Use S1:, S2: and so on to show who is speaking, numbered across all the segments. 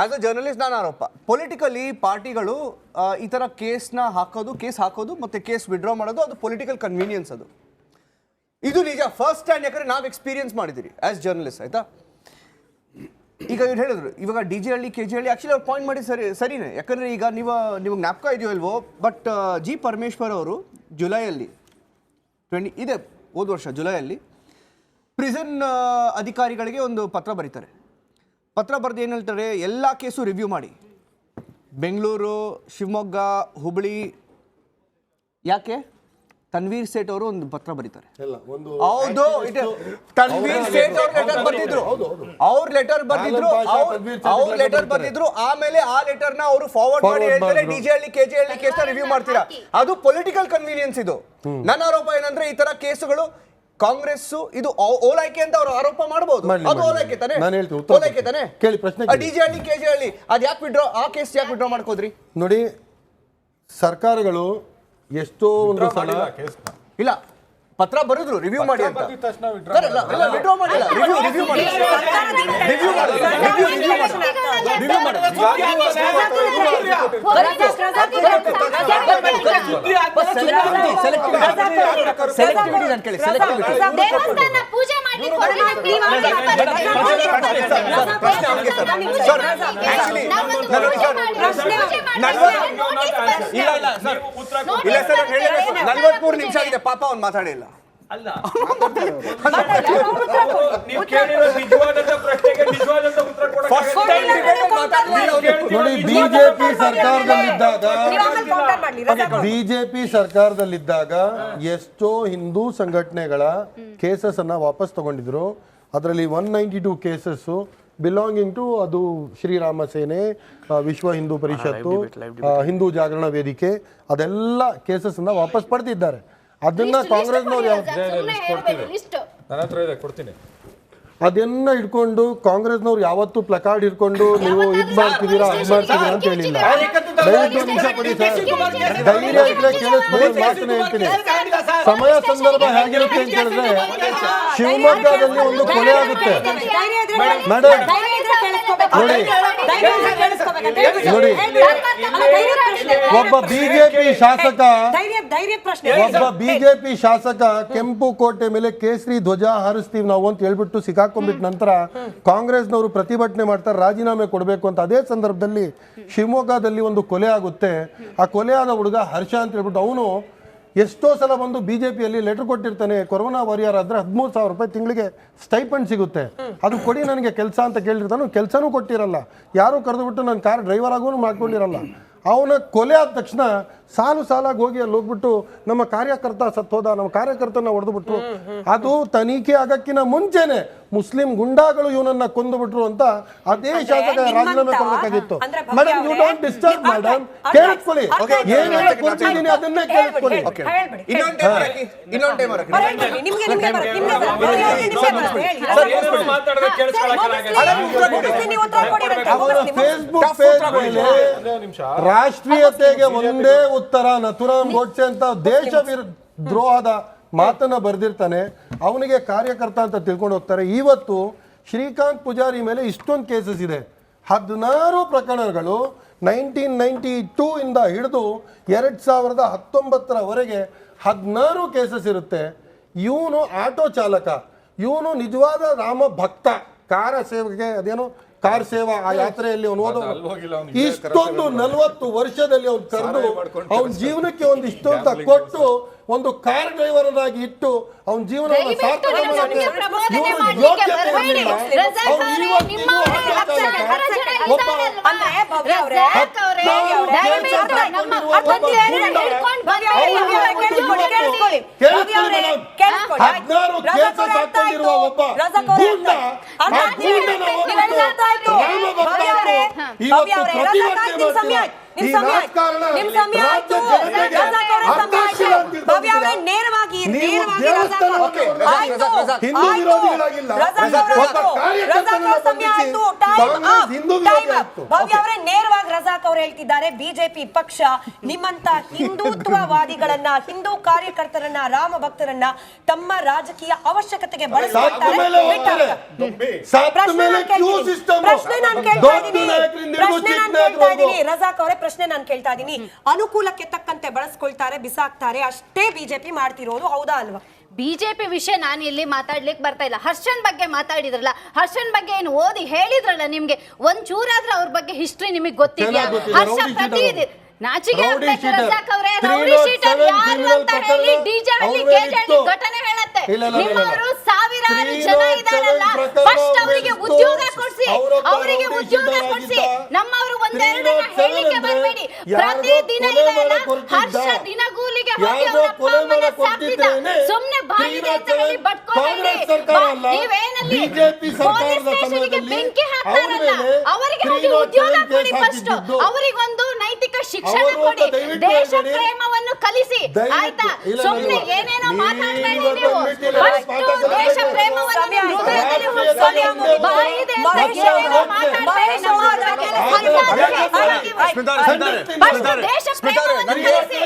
S1: As a journalist ನಾನು ಆರೋಪ politically ಪಾರ್ಟಿಗಳು ಈ ಥರ ಕೇಸ್ ಹಾಕೋದು ಮತ್ತೆ ಕೇಸ್ ವಿಡ್ರಾ ಮಾಡೋದು ಅದು ಪೊಲಿಟಿಕಲ್ ಕನ್ವೀನಿಯನ್ಸ್ ಅದು. ಇದು ನಿಜ ಫಸ್ಟ್ ಹ್ಯಾಂಡ್, ಯಾಕಂದ್ರೆ ನಾವು ಎಕ್ಸ್ಪೀರಿಯನ್ಸ್ ಮಾಡಿದಿರಿ ಆಸ್ ಜರ್ನಲಿಸ್ಟ್ ಆಯ್ತಾ. ಈಗ ಇವ್ರು ಹೇಳಿದ್ರು ಇವಾಗ DJ ಹಳ್ಳಿ KG ಹಳ್ಳಿ ಆಕ್ಚುಲಿ ಅವ್ರು ಪಾಯಿಂಟ್ ಮಾಡಿ ಸರಿನೇ, ಯಾಕಂದ್ರೆ ಈಗ ನೀವು ಜ್ಞಾಪಕ ಇದೆಯೋ ಇಲ್ವೋ, ಬಟ್ G ಪರಮೇಶ್ವರ್ ಅವರು ಜುಲೈಯಲ್ಲಿ ಇದೆ ಹೋದ ವರ್ಷ ಜುಲೈಯಲ್ಲಿ ಪ್ರಿಸನ್ ಅಧಿಕಾರಿಗಳಿಗೆ ಒಂದು ಪತ್ರ ಬರೀತಾರೆ. ಪತ್ರ ಬರೆದು ಏನು ಹೇಳ್ತಾರೆ, ಎಲ್ಲ ಕೇಸು ರಿವ್ಯೂ ಮಾಡಿ, ಬೆಂಗಳೂರು, ಶಿವಮೊಗ್ಗ, ಹುಬ್ಬಳ್ಳಿ. ಯಾಕೆ ತನ್ವೀರ್ ಸೇಠ್ ಅವರು ಒಂದು ಪತ್ರ ಬರೀತಾರೆ. ಹೌದು, ತನ್ವೀರ್ ಸೇಠ್ ಅವ್ರ ಲೆಟರ್ ಬರ್ದಿದ್ರು. ಆಮೇಲೆ ಆ ಲೆಟರ್ ನ ಅವರು ಫಾರ್ವರ್ಡ್ ಮಾಡಿ ಹೇಳ್ತಾರೆ DJ ಹಳ್ಳಿ KG ಹಳ್ಳಿ ಕೇಸ್ ರಿವ್ಯೂ ಮಾಡ್ತೀರಾ. ಅದು ಪೊಲಿಟಿಕಲ್ ಕನ್ವೀನಿಯನ್ಸ್. ಇದು ನನ್ನ ಆರೋಪ ಏನಂದ್ರೆ ಈ ತರ ಕೇಸುಗಳು ಕಾಂಗ್ರೆಸ್ ಇದು ಓಲೈಕೆ ಅಂತ ಅವರು ಆರೋಪ ಮಾಡಬಹುದು. ಅದು ಓಲೈಕೆ ತಾನೆ, ಓಲೈಕೆ ತಾನೆ. DJ ಹಳ್ಳಿ KG ಹಳ್ಳಿ ಅದ್ ಯಾಕೆ ವಿಡ್ರಾ, ಆ ಕೇಸ್ ಯಾಕೆ ವಿಡ್ರಾ ಮಾಡ್ಕೋದ್ರಿ?
S2: ನೋಡಿ, ಸರ್ಕಾರಗಳು ಎಷ್ಟೋ ಒಂದು ಸಲ
S1: ಇಲ್ಲ ಪತ್ರ ಬರೆದ್ರು ರಿವ್ಯೂ ಮಾಡಿ ಅಂತ, ವಿಡ್ರಾ ಮಾಡಿಲ್ಲ, ರಿವ್ಯೂ ಮಾಡಿ ಇಲ್ಲ 43 ನಿಮಿಷ ಆಗಿದೆ, ಪಾಪ ಅವ್ನು ಮಾತಾಡಿಲ್ಲ.
S3: ಅಲ್ಲ, ನೀವು ಕೇಳಿರೋ ನಿಜವಾದಂತ ಪ್ರಶ್ನೆಗೆ ನಿಜವಾದಂತ ಉತ್ತರ
S2: ನೋಡಿ, ಬಿಜೆಪಿ ಸರ್ಕಾರದಲ್ಲಿದ್ದಾಗ ಎಷ್ಟೋ ಹಿಂದೂ ಸಂಘಟನೆಗಳ ಕೇಸಸ್ ಅನ್ನ ವಾಪಸ್ ತಗೊಂಡಿದ್ರು. ಅದರಲ್ಲಿ 192 ಕೇಸಸ್ ಬಿಲಾಂಗಿಂಗ್ ಟು ಅದು ಶ್ರೀರಾಮ ಸೇನೆ, ವಿಶ್ವ ಹಿಂದೂ ಪರಿಷತ್ತು, ಹಿಂದೂ ಜಾಗರಣ ವೇದಿಕೆ, ಅದೆಲ್ಲ ಕೇಸಸ್ ಅನ್ನ ವಾಪಸ್ ಪಡೆದಿದ್ದಾರೆ. ಅದನ್ನ ಕಾಂಗ್ರೆಸ್ನವ್ರು ಅದನ್ನ ಇಟ್ಕೊಂಡು ಕಾಂಗ್ರೆಸ್ನವ್ರು ಯಾವತ್ತೂ ಪ್ಲಕಾರ್ಡ್ ಇಟ್ಕೊಂಡು ನೀವು ಇದು ಮಾಡ್ತಿದ್ದೀರಾ ಅದು ಮಾಡ್ತಿದ್ದೀರಾ ಅಂತ ಹೇಳಿಲ್ಲ. ದಯವಿಟ್ಟು ನಿಮಿಷ ಕೊಡಿ ಸರ್, ಧೈರ್ಯ ಇದ್ರೆ ಕೇಳಿಸ್ಕೊಂಡು ಮಾತನ್ನ ಹೇಳ್ತೀನಿ. ಸಮಯ ಸಂದರ್ಭ ಹೇಗಿರುತ್ತೆ ಅಂತ ಹೇಳಿದ್ರೆ, ಶಿವಮೊಗ್ಗದಲ್ಲಿ ಒಂದು ಕೊಲೆ ಆಗುತ್ತೆ ಮೇಡಮ್. ನೋಡಿ, ಒಬ್ಬ ಬಿಜೆಪಿ ಶಾಸಕ ಕೆಂಪುಕೋಟೆ ಮೇಲೆ ಕೇಸರಿ ಧ್ವಜ ಹಾರಿಸ್ತೀವಿ ನಾವು ಅಂತ ಹೇಳ್ಬಿಟ್ಟು ಸಿಕ್ಕಾಕೊಂಡ್ಬಿಟ್ಟು ನಂತರ ಕಾಂಗ್ರೆಸ್ನವರು ಪ್ರತಿಭಟನೆ ಮಾಡ್ತಾರೆ, ರಾಜೀನಾಮೆ ಕೊಡಬೇಕು ಅಂತ. ಅದೇ ಸಂದರ್ಭದಲ್ಲಿ ಶಿವಮೊಗ್ಗದಲ್ಲಿ ಒಂದು ಕೊಲೆ ಆಗುತ್ತೆ. ಆ ಕೊಲೆ ಆದ ಹುಡುಗ ಹರ್ಷ ಅಂತ ಹೇಳ್ಬಿಟ್ಟು ಅವನು ಎಷ್ಟೋ ಸಲ ಬಂದು ಬಿಜೆಪಿಯಲ್ಲಿ ಲೆಟರ್ ಕೊಟ್ಟಿರ್ತಾನೆ, ಕೊರೋನಾ ವಾರಿಯರ್ ಆದ್ರೆ 13,000 ರೂಪಾಯಿ ತಿಂಗಳಿಗೆ ಸ್ಟೈಪಂಡ್ ಸಿಗುತ್ತೆ, ಅದು ಕೊಡಿ ನನಗೆ ಕೆಲಸ ಅಂತ ಕೇಳಿರ್ತಾನೆ. ಕೆಲಸನೂ ಕೊಟ್ಟಿರಲ್ಲ, ಯಾರು ಕರೆದುಬಿಟ್ಟು ನನ್ನ ಕಾರ್ ಡ್ರೈವರ್ ಆಗೂ ಮಾಡ್ಕೊಂಡಿರಲ್ಲ. ಅವನ ಕೊಲೆ ಆದ ತಕ್ಷಣ ಸಾಲಾಗಿ ಹೋಗಿ ಅಲ್ಲಿ ಹೋಗ್ಬಿಟ್ಟು ನಮ್ಮ ಕಾರ್ಯಕರ್ತ ಸತ್ತೋದ, ನಮ್ಮ ಕಾರ್ಯಕರ್ತನ ಹೊಡೆದ್ಬಿಟ್ರು. ಅದು ತನಿಖೆ ಆಗಕ್ಕಿಂತ ಮುಂಚೆನೆ ಮುಸ್ಲಿಂ ಗುಂಡಾಗಳು ಇವನನ್ನ ಕೊಂದುಬಿಟ್ರು ಅಂತ ಅದೇ ಶಾಸಕ ರಾಜೀನಾಮೆ ಕೊಡಬೇಕಾಗಿತ್ತು. Madam, you don't disturb madam, ಕೇಳಿಸ್ಕೊಳ್ಳಿ, ಏನ್ ಹೇಳಕ್ ಕೊಡ್ತಿದ್ದೀನಿ ಅದನ್ನೇ ಕೇಳಿಸ್ಕೊಳ್ಳಿ. ಫೇಸ್ಬುಕ್ ಪೇಜ್ ಮೇಲೆ ರಾಷ್ಟ್ರೀಯತೆಗೆ ಒಂದೇ ಉತ್ತರ ನಥುರಾಮ್ ಗೋಡ್ಸೆ ಅಂತ ದೇಶ ದ್ರೋಹದ ಮಾತನ್ನ ಬರೆದಿರ್ತಾನೆ. ಅವನಿಗೆ ಕಾರ್ಯಕರ್ತ ಅಂತ ತಿಳ್ಕೊಂಡು ಹೋಗ್ತಾರೆ. ಇವತ್ತು ಶ್ರೀಕಾಂತ್ ಪೂಜಾರಿ ಮೇಲೆ ಇಷ್ಟೊಂದು ಕೇಸಸ್ ಇದೆ, 16 ಪ್ರಕರಣಗಳು 1992 ಇಂದ ಹಿಡಿದು 2019ರವರೆಗೆ 16 ಕೇಸಸ್ ಇರುತ್ತೆ. ಇವನು ಆಟೋ ಚಾಲಕ, ಇವನು ನಿಜವಾದ ರಾಮ ಭಕ್ತ, ಕಾರ ಸೇವೆಗೆ ಅದೇನೋ ಕಾರ್ ಸೇವಾ ಆ ಯಾತ್ರೆಯಲ್ಲಿ ಅವನು ಹೋದ ಇಷ್ಟೊಂದು 40 ವರ್ಷದಲ್ಲಿ ಅವ್ನು ಕರೆದು ಅವನ ಜೀವನಕ್ಕೆ ಒಂದು ಇಷ್ಟೊಂತ ಕೊಟ್ಟು ಒಂದು ಕಾರ್ ಡ್ರೈವರ್ ಆಗಿ ಇಟ್ಟು ಅವನ ಜೀವನವನ್ನು ಸಾರ್ಥಕ ಮಾಡಕ್ಕೆ ಇವನು ಯೋಗ್ಯತೆ ಇರಲಿಲ್ಲ. ಈ ರಾಜಕಾರಣ ರಾಜ್ಯ ಜನತೆಗೆ ಅರ್ಥ ಆಗ್ತಿಲ್ಲ ಅಂತ ತಿಳ್ಕೊಂಡಿದ್ದೀರಾ?
S4: ಭವ್ಯ ಅವರೇ ನೇರವಾಗಿ
S2: ನೀವು ದೇವಸ್ಥಾನಕ್ಕೆ ಹಿಂದೂ ವಿರೋಧಿಗಳಾಗಿಲ್ಲ, ಒಬ್ಬ ಕಾರ್ಯಕರ್ತನನ್ನ ಬಂಧಿಸಿ ಕಾಂಗ್ರೆಸ್ ಹಿಂದೂ ವಿರೋಧಿ ಆಯ್ತು.
S4: ಭವ್ಯ ಅವರೇ ನೇರವಾಗಿ ರಜಾಕ್ ಅವರು ಹೇಳ್ತಿದ್ದಾರೆ, ಬಿಜೆಪಿ ಪಕ್ಷ ನಿಮ್ಮಂತ ಹಿಂದುತ್ವವಾದಿಗಳನ್ನ, ಹಿಂದೂ ಕಾರ್ಯಕರ್ತರನ್ನ, ರಾಮ ಭಕ್ತರನ್ನ ತಮ್ಮ ರಾಜಕೀಯ ಅವಶ್ಯಕತೆಗೆ ಬಳಸ್ಕೊಳ್ತಾರೆ. ರಜಾಕ್ ಅವರೇ ಪ್ರಶ್ನೆ ನಾನು ಕೇಳ್ತಾ ಇದ್ದೀನಿ, ಅನುಕೂಲಕ್ಕೆ ತಕ್ಕಂತೆ ಬಳಸ್ಕೊಳ್ತಾರೆ, ಬಿಸಾಕ್ತಾರೆ, ಅಷ್ಟೇ ಬಿಜೆಪಿ ಮಾಡ್ತಿರೋದು, ಹೌದಾ ಅಲ್ವಾ?
S5: ಬಿಜೆಪಿ ವಿಷಯ ನಾನು ಇಲ್ಲಿ ಮಾತಾಡ್ಲಿಕ್ಕೆ ಬರ್ತಾ ಇಲ್ಲ. ಹರ್ಷನ್ ಬಗ್ಗೆ ಮಾತಾಡಿದ್ರಲ್ಲ, ಹರ್ಷನ್ ಬಗ್ಗೆ ಏನು ಓದಿ ಹೇಳಿದ್ರಲ್ಲ, ನಿಮ್ಗೆ ಒಂಚೂರಾದ್ರೂ ಅವ್ರ ಬಗ್ಗೆ ಹಿಸ್ಟ್ರಿ ನಿಮಗೆ ಗೊತ್ತಿದ್ಯಾ? ಹರ್ಷ ಪ್ರತಿ ನಾಚಿಕೆ ಆಗ್ಬೇಕು ರಜಾಕ್ ಅವರೇ. ರೌಡಿ ಶೀಟರ್ ಯಾರು ಅಂತ ಹೇಳಿ ಡಿಜೆ ಹಳ್ಳಿ ಕೆಜೆ ಹಳ್ಳಿ ಘಟನೆ ಹೇಳುತ್ತೆ. ನಿಮ್ಮವರು ಸಾವಿರಾರು ಜನ ಇದಾರಲ್ಲ, ಫಸ್ಟ್ ಅವರಿಗೆ ಉದ್ಯೋಗ ಕೊಡ್ಸಿ, ಅವರಿಗೆ ಉದ್ಯೋಗ ಕೊಡ್ಸಿ. ನಮ್ಮವರು ಒಂದೆರಡನ್ನ ಹೇಳಿಕೆ ಬರಬೇಡಿ. ಪ್ರತಿ ದಿನ ಇದೆಲ್ಲ ಹರ್ಷ ದಿನಗೂಲಿಗೆ ಹೋಗಿ ಅವರ ಅಪ್ಪ ಅಮ್ಮನ ಸಾಕ್ತಿದ್ದ. ಸುಮ್ನೆ ಬಾಗಿದೆ ಅಂತ ಹೇಳಿ ಬಟ್ಕೊಂಡ್ರಿ. ನೀವೇನಲ್ಲಿ ಪೊಲೀಸ್ ಸ್ಟೇಷನ್ಗೆ ಬೆಂಕಿ ಹಾಕ್ತಾರಲ್ಲ, ಅವರಿಗೆ ಹೋಗಿ ಉದ್ಯೋಗ ಕೊಡಿ. ಫಸ್ಟ್ ಅವರಿಗೊಂದು ನೈತಿಕ ಶಿಕ್ಷಣ ಕೊಡಿ, ದೇಶ ಪ್ರೇಮವನ್ನು ಕಲಿಸಿ, ಆಯ್ತಾ? ಸುಮ್ಮನೆ ಏನೇನೋ ಮಾತಾಡ್ಬೇಡಿ ನೀವು. ಫಸ್ಟ್ ದೇಶ ಪ್ರೇಮವನ್ನು ಹೃದಯದಲ್ಲಿ ಹುಟ್ಟಿಕೊಳ್ಳಿ. ಬಾಯಿದೆ ಅಂತ ಏನೇನೋ ಮಾತಾಡ್ಬೇಡಿ. ನಮ್ಮ ದೇಶ ಪ್ರೇಮವನ್ನು ಕಲಿಸಿ.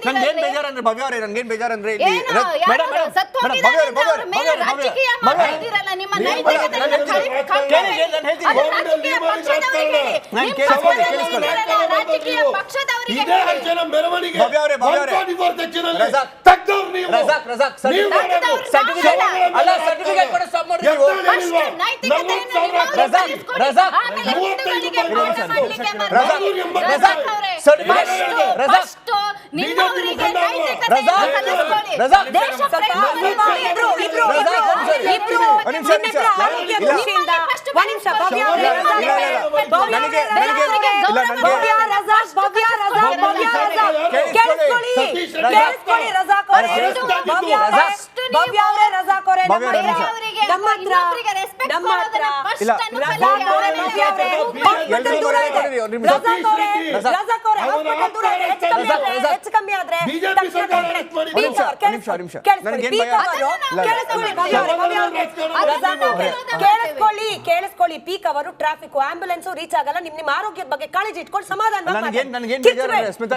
S1: ನನ್ಗೇನ್ ಬೇಜಾರಂದ್ರೆ ಭವ್ಯ ಅವರೇ, ನನ್ಗೇನ್ ಬೇಜಾರಂದ್ರೆ
S4: ಕೇಳಿಸ್ಕೊಳ್ಳಿ. ಪೀಕ್ ಅವರು ಟ್ರಾಫಿಕ್ ಆಂಬ್ಯುಲೆನ್ಸ್ ರೀಚ್ ಆಗಲ್ಲ. ನಿಮ್ಮ ಆರೋಗ್ಯದ ಬಗ್ಗೆ ಕಾಳಜಿ ಇಟ್ಕೊಂಡು ಸಮಾಧಾನ
S1: ನನ್ಗೇನ್ ಬೇಜಾರಂದ್ರೆ ಸ್ಮಿತಾ,